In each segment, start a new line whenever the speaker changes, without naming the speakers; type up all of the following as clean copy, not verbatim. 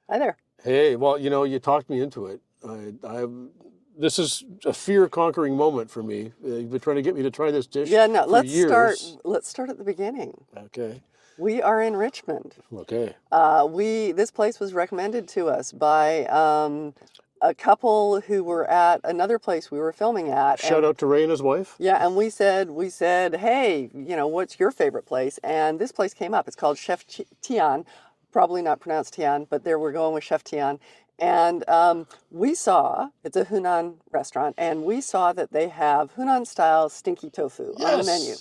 Hi there.
Hey, well, you talked me into it. This is a fear-conquering moment for me. You've been trying to get me to try this dish
Yeah, no,
for years.
let's start at the beginning.
Okay,
We are in Richmond.
okay.
This place was recommended to us by a couple who were at another place we were filming at.
Shout out to Ray and his wife.
Yeah, and we said, hey, what's your favorite place? And this place came up. It's called Chef Tian, probably not pronounced Tian, but there we're going with Chef Tian. And we saw, it's a Hunan restaurant, and we saw that they have Hunan-style Stinky Tofu on the menu.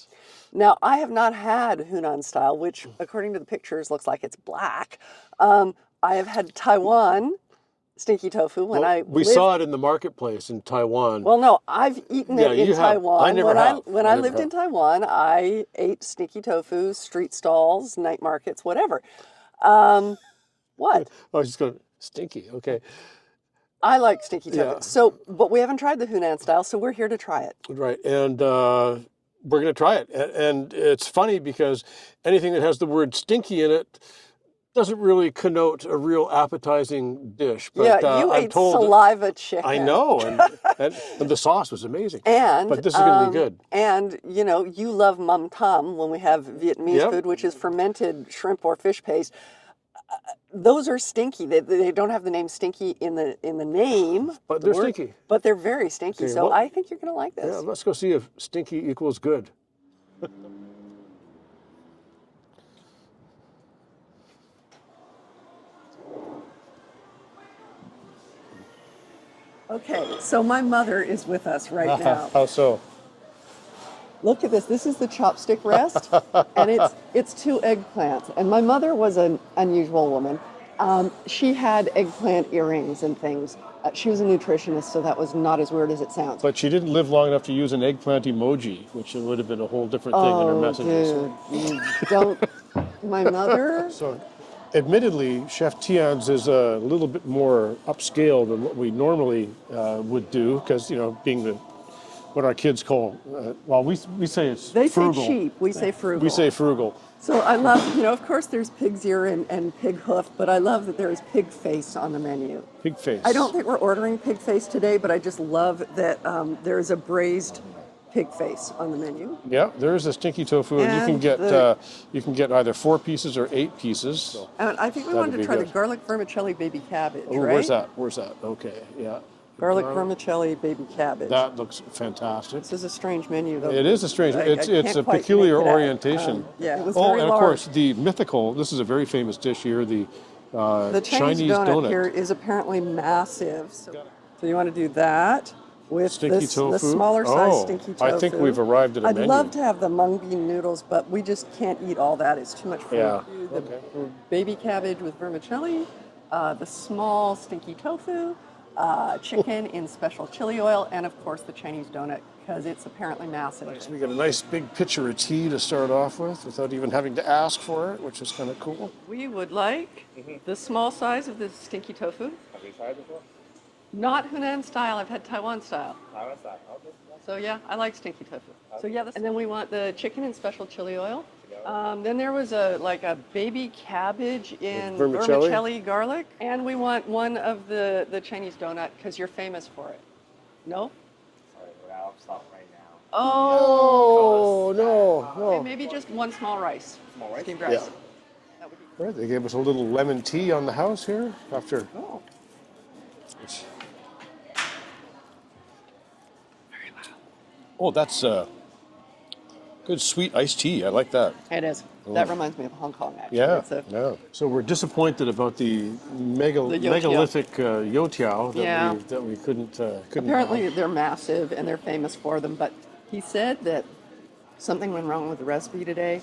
Now, I have not had Hunan style, which according to the pictures looks like it's black. I have had Taiwan Stinky Tofu when
We saw it in the marketplace in Taiwan.
Well, no, I've eaten it in Taiwan.
I never have.
When I lived in Taiwan, I ate Stinky Tofu, street stalls, night markets, whatever. What?
I was just going, stinky, okay.
I like Stinky Tofu.
Yeah.
So, but we haven't tried the Hunan style, so we're here to try it.
Right, and we're going to try it. And it's funny because anything that has the word stinky in it doesn't really connote a real appetizing dish. But,
yeah, you
I'm
ate
told
saliva chicken.
I know, and the sauce was amazing.
But
this is going to be good.
And, you love mum tam when we have Vietnamese food, which is fermented shrimp or fish paste. Those are stinky. They don't have the name stinky in the name.
But they're stinky.
But they're very stinky.
Okay,
so I think you're going to like this.
Yeah, let's go see if stinky equals good.
Okay, so my mother is with us right now.
How so?
Look at this. This is the chopstick rest, and it's 2 eggplants. And my mother was an unusual woman. She had eggplant earrings and things. She was a nutritionist, so that was not as weird as it sounds.
But she didn't live long enough to use an eggplant emoji, which would have been a whole different thing in her messages.
Dude, you don't. My mother.
So, admittedly, Chef Tian's is a little bit more upscale than what we normally would do, because being what our kids call, we say it's
They
frugal.
say cheap. We say frugal.
We say frugal.
So I love, of course there's pig's ear and pig hoof, but I love that there is pig face on the menu.
Pig face.
I don't think we're ordering pig face today, but I just love that there is a braised pig face on the menu.
Yeah, there is a stinky tofu, and you can get either 4 pieces or 8 pieces. So
and I think we wanted to try the garlic vermicelli baby cabbage,
oh,
right?
Where's that? Okay, yeah.
Garlic vermicelli baby cabbage.
That looks fantastic.
This is a strange menu, though.
It is a strange. It's a peculiar orientation.
Yeah, it was
very
very
and
large.
Of course the mythical. This is a very famous dish here. The
Chinese donut here is apparently massive. So you want to do that with
stinky tofu?
The smaller size stinky tofu.
I think we've arrived at a menu.
I'd love to have the mung bean noodles, but we just can't eat all that. It's too much food.
Yeah.
The baby cabbage with vermicelli, the small stinky tofu, chicken in special chili oil, and of course the Chinese donut, because it's apparently massive.
So we got a nice big pitcher of tea to start off with without even having to ask for it, which is kind of cool.
We would like the small size of the stinky tofu.
Have you tried before?
Not Hunan style, I've had Taiwan style.
Taiwan style, okay.
So yeah, I like stinky tofu. So yeah, and then we want the chicken in special chili oil. Then there was a baby cabbage in vermicelli garlic, and we want one of the Chinese donut because you're famous for it. No?
Sorry, we're out of stock right now.
Oh
no.
Okay, maybe just one small rice.
Small rice?
Steamed rice.
Yeah.
That would be good.
Right, they gave us a little lemon tea on the house here after.
Oh.
Oh, that's good sweet iced tea. I like that.
It is. That reminds me of Hong Kong, actually.
Yeah,
It's a,
yeah. So we're disappointed about the megalithic youtiao that we couldn't
apparently
have.
they're massive and they're famous for them, but he said that something went wrong with the recipe today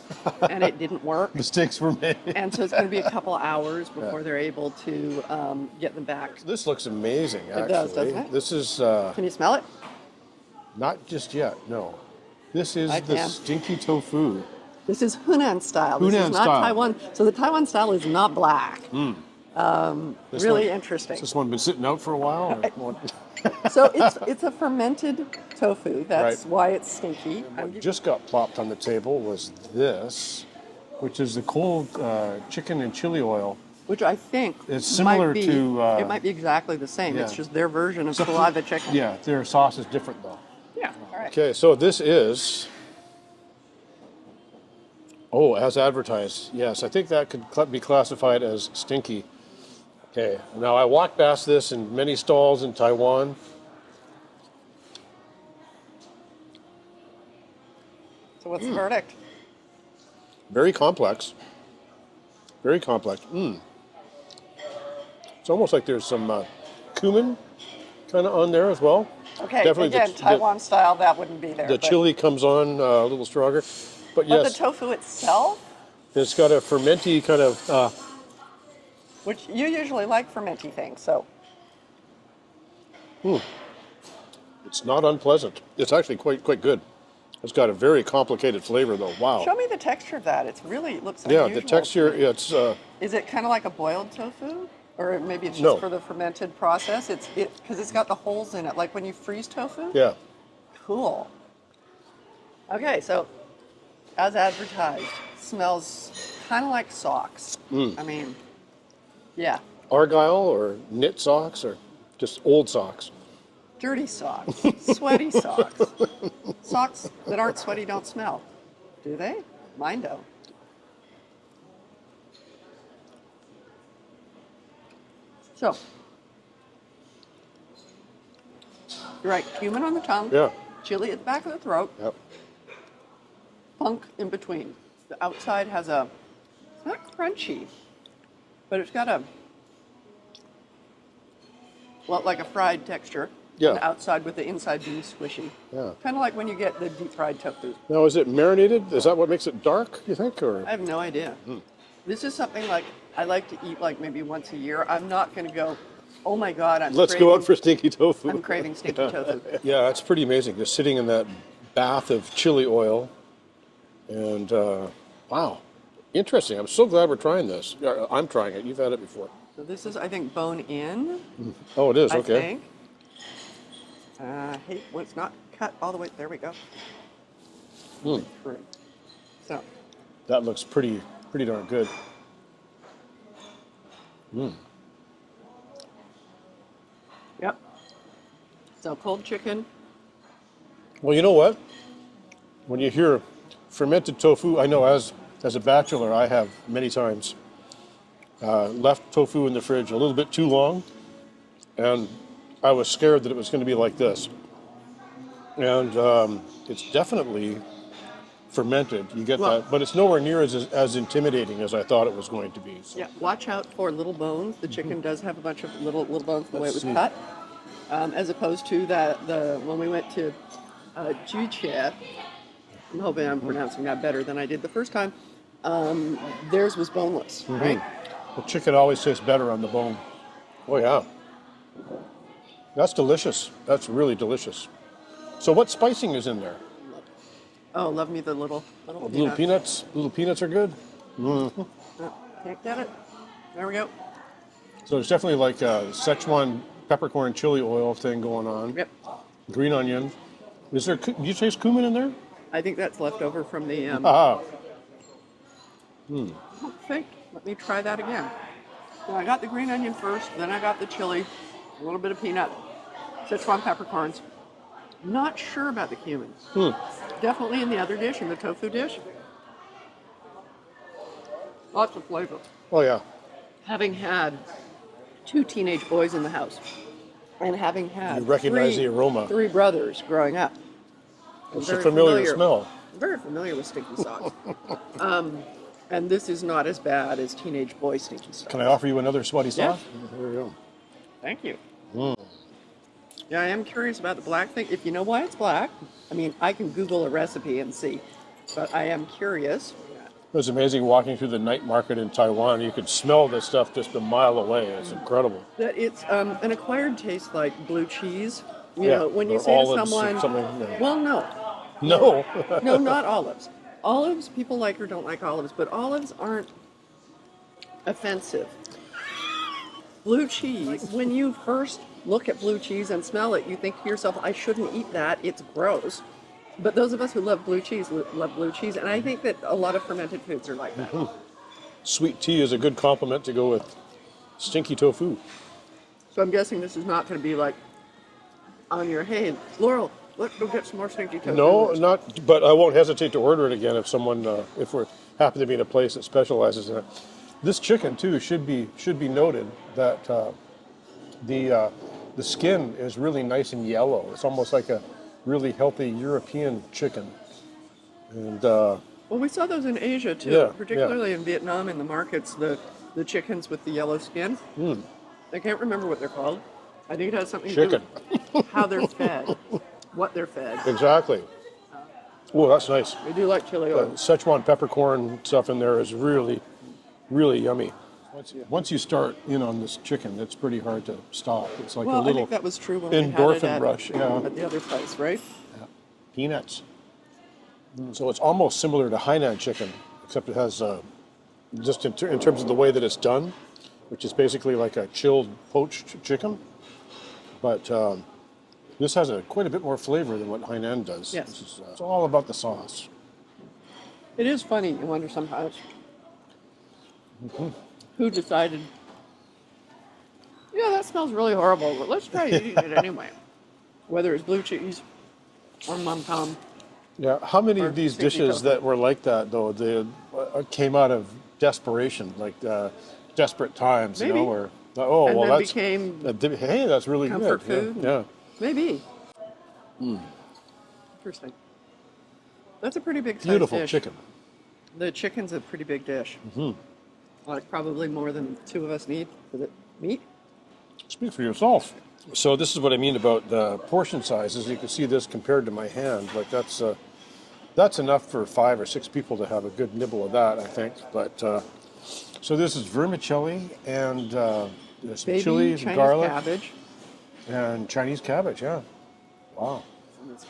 and it didn't work.
Mistakes were made.
And so it's going to be a couple hours before they're able to get them back.
This looks amazing, actually.
It does, doesn't it?
This is
Can you smell it?
not just yet, no. This is
I
the
can.
stinky tofu.
This is Hunan style. This
Hunan
is not
style.
Taiwan. So the Taiwan style is not black. Really interesting.
Has this one been sitting out for a while? Or
So it's a fermented tofu. That's
Right.
why it's stinky.
what just got plopped on the table was this, which is the cold chicken and chili oil
which I think
It's similar
might be,
to,
it might be exactly the same. It's
yeah.
just their version of saliva chicken.
Yeah, their sauce is different though.
Yeah. All right.
Okay, so this is, oh, as advertised. Yes, I think that could be classified as stinky. Okay, now I walked past this in many stalls in Taiwan.
So what's the verdict?
Very complex. Very complex. It's almost like there's some cumin kind of on there as well.
Okay,
Definitely
again, Taiwan style, that wouldn't be there.
The chili comes on a little stronger. But
But
yes,
the tofu itself,
it's got a fermenty kind of,
which you usually like fermenty things, so
it's not unpleasant. It's actually quite good. It's got a very complicated flavor though. Wow.
show me the texture of that. It's really, it looks
Yeah,
unusual.
the texture, it's,
Is it kind of like a boiled tofu? Or maybe it's just
No.
for the fermented process? Because it's got the holes in it, like when you freeze tofu?
yeah.
Cool. Okay, so as advertised, smells kind of like socks. I mean, yeah,
Argyle or knit socks or just old socks.
dirty socks, sweaty socks. Socks that aren't sweaty don't smell. Do they? Mine don't. So, you're right, cumin on the tongue,
Yeah.
chili at the back of the throat,
Yep.
funk in between. The outside has it's not crunchy, but it's got like a fried texture.
Yeah.
On the outside with the inside being squishy.
Yeah.
Kind of like when you get the deep fried tofu.
Now, is it marinated? Is that what makes it dark, you think? Or
I have no idea. This is something like I like to eat like maybe once a year. I'm not going to go, oh my God,
let's go out for stinky tofu.
I'm craving stinky tofu.
Yeah, it's pretty amazing. Just sitting in that bath of chili oil. And wow, interesting. I'm so glad we're trying this. Yeah, I'm trying it. You've had it before.
So this is, I think, bone in.
Oh, it is.
I
Okay.
think. Hey, when it's not cut all the way, there we go. Through. So,
That looks pretty darn good.
yep. So cold chicken.
Well, you know what? When you hear fermented tofu, I know as a bachelor, I have many times left tofu in the fridge a little bit too long, and I was scared that it was going to be like this. And it's definitely fermented. You get
Well-
that, but it's nowhere near as intimidating as I thought it was going to be. So.
Yeah, watch out for little bones. The chicken does have a bunch of little bones the way it was cut, as opposed to the when we went to Juche. I'm hoping I'm pronouncing that better than I did the first time. Theirs was boneless, right?
The chicken always tastes better on the bone. Oh yeah, that's delicious. That's really delicious. So what spicing is in there?
Oh, love me the little
Little peanuts. Little peanuts are good.
Oh, can't get it. There we go.
So it's definitely like a Szechuan peppercorn chili oil thing going on.
Yep.
Green onion. Is there? Do you taste cumin in there?
I think that's left over from the.
Ah,
I don't think. Let me try that again. So I got the green onion first, then I got the chili, a little bit of peanut, Szechuan peppercorns. Not sure about the cumin. Definitely in the other dish, in the tofu dish. Lots of flavor.
oh yeah.
Having had 2 teenage boys in the house, and having had
You recognize the aroma.
3 brothers growing up. I'm
It's a
very
familiar smell.
I'm very familiar with stinky socks. And this is not as bad as teenage boy stinky socks.
Can I offer you another sweaty
Yeah.
sauce? There we go.
Thank you. Yeah, I am curious about the black thing. If you know why it's black, I mean, I can Google a recipe and see, but I am curious.
It was amazing walking through the night market in Taiwan. You could smell this stuff just a mile away. It's incredible.
That it's an acquired taste like blue cheese. You
Yeah,
know, when you
or
say to
olives or
someone,
something, yeah.
well, no,
No.
no, not olives. Olives, people like or don't like olives, but olives aren't offensive. Blue cheese, when you first look at blue cheese and smell it, you think to yourself, I shouldn't eat that, it's gross. But those of us who love blue cheese, love blue cheese, and I think that a lot of fermented foods are like that.
sweet tea is a good complement to go with stinky tofu.
So I'm guessing this is not going to be like on your, hey, Laurel, let's go get some more stinky tofu.
No, not. But I won't hesitate to order it again if someone, if we're happen to be in a place that specializes in it. This chicken too should be noted that the skin is really nice and yellow. It's almost like a really healthy European chicken. And
well, we saw those in Asia too,
Yeah,
particularly in Vietnam in the markets, the chickens with the yellow skin. I can't remember what they're called. I think it has something to do with how they're fed, what they're fed.
exactly. Oh, that's nice.
We do like chili oil.
Szechuan peppercorn stuff in there is really, really yummy. Once you start in on this chicken, it's pretty hard to stop. It's like
Well,
a
I
little
think that was true when we had it
endorphin rush. Yeah.
at the other place, right?
Peanuts. So it's almost similar to Hainan chicken, except it has just in terms of the way that it's done, which is basically like a chilled poached chicken. But this has quite a bit more flavor than what Hainan does.
Yes.
It's all about the sauce.
It is funny. You wonder sometimes who decided, yeah, that smells really horrible, but let's try eating it anyway. Whether it's blue cheese or mum tom.
Yeah, how many
Or
of these
stinky
dishes
tofu.
that were like that, though, they came out of desperation, like desperate times,
Maybe.
you know, where, oh,
And
well,
then
that's,
became
hey, that's really
comfort
good.
food.
Yeah.
Maybe. Interesting. That's a pretty big size
Beautiful
dish.
chicken.
The chicken's a pretty big dish. Like probably more than two of us need. Is it meat?
Speak for yourself. So this is what I mean about the portion sizes. You can see this compared to my hand. Like that's enough for 5 or 6 people to have a good nibble of that, I think. But so this is vermicelli and there's some
Baby
chilies,
Chinese
garlic,
cabbage.
and Chinese cabbage. Yeah. Wow.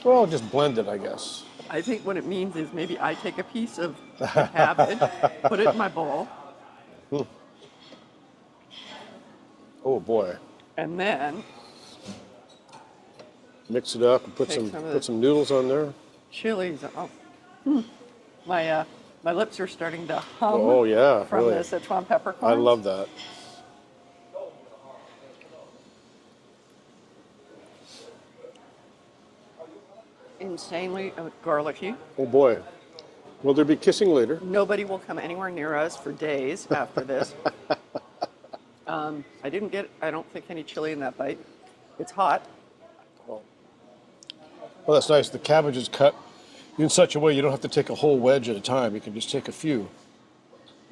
Well, just blend it, I guess.
I think what it means is maybe I take a piece of the cabbage, put it in my bowl,
Oh boy.
and then
Mix it up and put
Take
some
some of
put some noodles on there.
chilies. Oh, my lips are starting to hum
Oh yeah,
from
really.
the Szechuan peppercorns.
I love that.
Insanely garlicky.
Oh boy. Will there be kissing later?
Nobody will come anywhere near us for days after this. I don't think any chili in that bite. It's hot.
Well, that's nice. The cabbage is cut in such a way you don't have to take a whole wedge at a time. You can just take a few.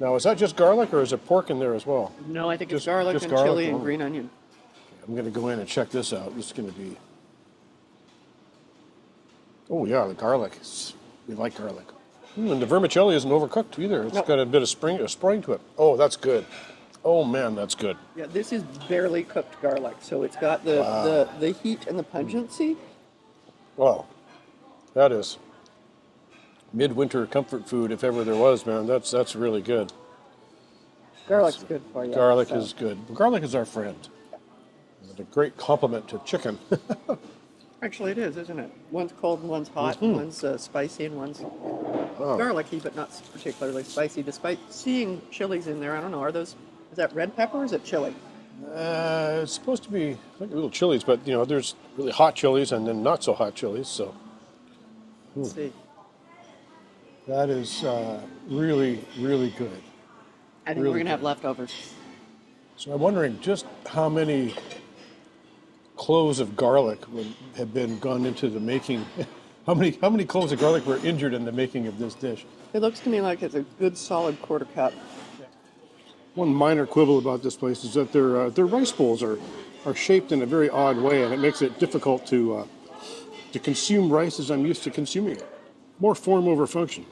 Now, is that just garlic or is there pork in there as well?
No, I think it's
Just-
garlic
just
and
garlic,
chili and
oh.
green onion.
I'm going to go in and check this out. This is going to be... Oh yeah, the garlic. We like garlic. And the vermicelli isn't overcooked either. It's
Nope.
got a bit of spring to it. Oh, that's good. Oh man, that's good.
Yeah, this is barely cooked garlic, so it's got the heat and the pungency.
Wow, that is midwinter comfort food if ever there was, man. That's really good.
Garlic's good for you.
Garlic
so.
is good. Garlic is our friend. It's a great complement to chicken.
Actually, it is, isn't it? One's cold and one's hot, and one's spicy and one's garlicky, but not particularly spicy. Despite seeing chilies in there, I don't know. Is that red pepper or is it chili?
It's supposed to be like little chilies, but you know, there's really hot chilies and then not so hot chilies. So
Let's see.
that is really, really good.
I think
Really
we're gonna have
good.
leftovers.
So I'm wondering just how many cloves of garlic would have been gone into the making. How many cloves of garlic were injured in the making of this dish?
It looks to me like it's a good solid quarter cup.
One minor quibble about this place is that their rice bowls are shaped in a very odd way, and it makes it difficult to consume rice as I'm used to consuming it. More form over function.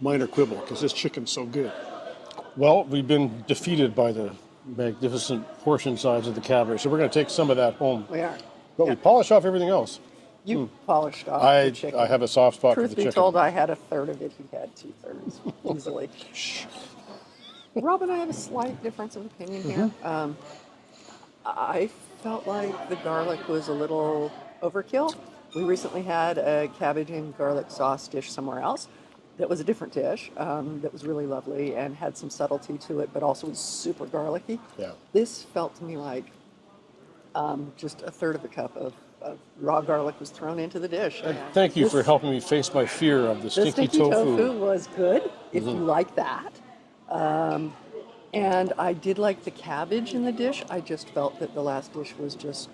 Minor quibble, because this chicken's so good. Well, we've been defeated by the magnificent portion size of the cabbage, so we're going to take some of that home.
We are.
But we polish off everything else.
You polished off
I
the chicken.
have a soft spot for
Truth
the
be
chicken.
told, I had a third of it. He had 2/3 easily. Rob and I have a slight difference of opinion here. I felt like the garlic was a little overkill. We recently had a cabbage and garlic sauce dish somewhere else, that was a different dish that was really lovely and had some subtlety to it, but also was super garlicky.
Yeah.
This felt to me like just a third of a cup of raw garlic was thrown into the dish. And
Thank you
this-
for helping me face my fear of the
The
stinky
stinky
tofu.
tofu was good if you like that. And I did like the cabbage in the dish. I just felt that the last dish was just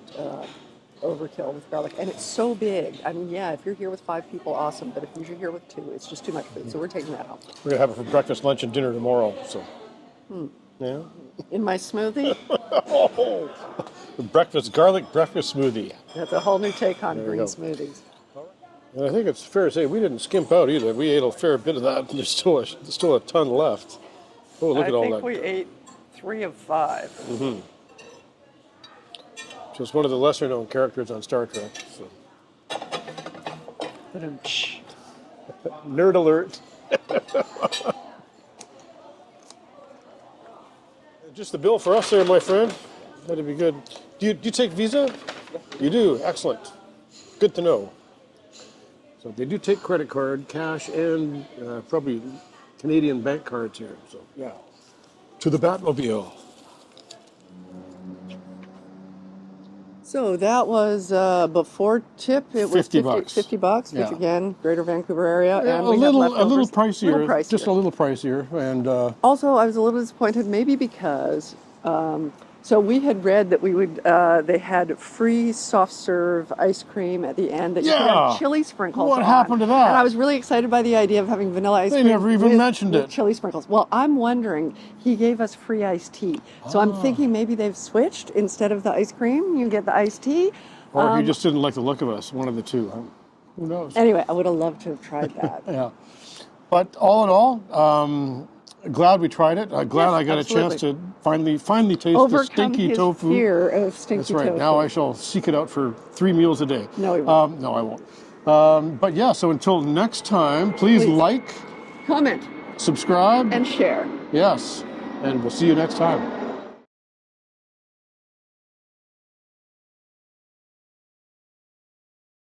overkill with garlic. And it's so big. I mean, yeah, if you're here with 5 people, awesome. But if you're here with 2, it's just too much food. So we're taking that home.
We're gonna have it for breakfast, lunch, and dinner tomorrow. So, yeah.
In my smoothie,
Oh, garlic breakfast smoothie.
that's a whole new take on
There you
green
go.
smoothies.
And I think it's fair to say we didn't skimp out either. We ate a fair bit of that. There's still a ton left. Oh, look at all
I think
that.
we ate 3 of 5.
Just one of the lesser known characters on Star Trek. So.
Ba-dum-tsh.
Nerd alert. Just the bill for us there, my friend. That'd be good. Do you take Visa? You do. Excellent. Good to know. So they do take credit card, cash, and probably Canadian bank cards here. So yeah. To the Batmobile.
So that was before tip. It was
50 bucks.
50 bucks, which
Yeah.
again, Greater Vancouver area, and
a
we had
little
leftovers.
pricier, just a little pricier, and
Also, I was a little disappointed, maybe because so we had read that we would they had free soft serve ice cream at the end that you could
Yeah.
have chili sprinkles
What
on.
happened to that?
And I was really excited by the idea of having vanilla ice
They
cream.
never even mentioned
with
it.
chili sprinkles. Well, I'm wondering, he gave us free iced tea, so I'm thinking maybe they've switched. Instead of the ice cream, you get the iced tea.
or he just didn't like the look of us. One of the two. Who knows?
Anyway, I would have loved to have tried that.
Yeah. But all in all, glad we tried it. Glad
Yes,
I got
absolutely.
a chance to finally taste the
Overcome
stinky
his
tofu.
fear of stinky
That's right.
tofu.
Now I shall seek it out for 3 meals a day.
No, you won't.
No, I won't. But yeah, so until next time, please like,
Comment
subscribe.
and share.
Yes. And we'll see you next time.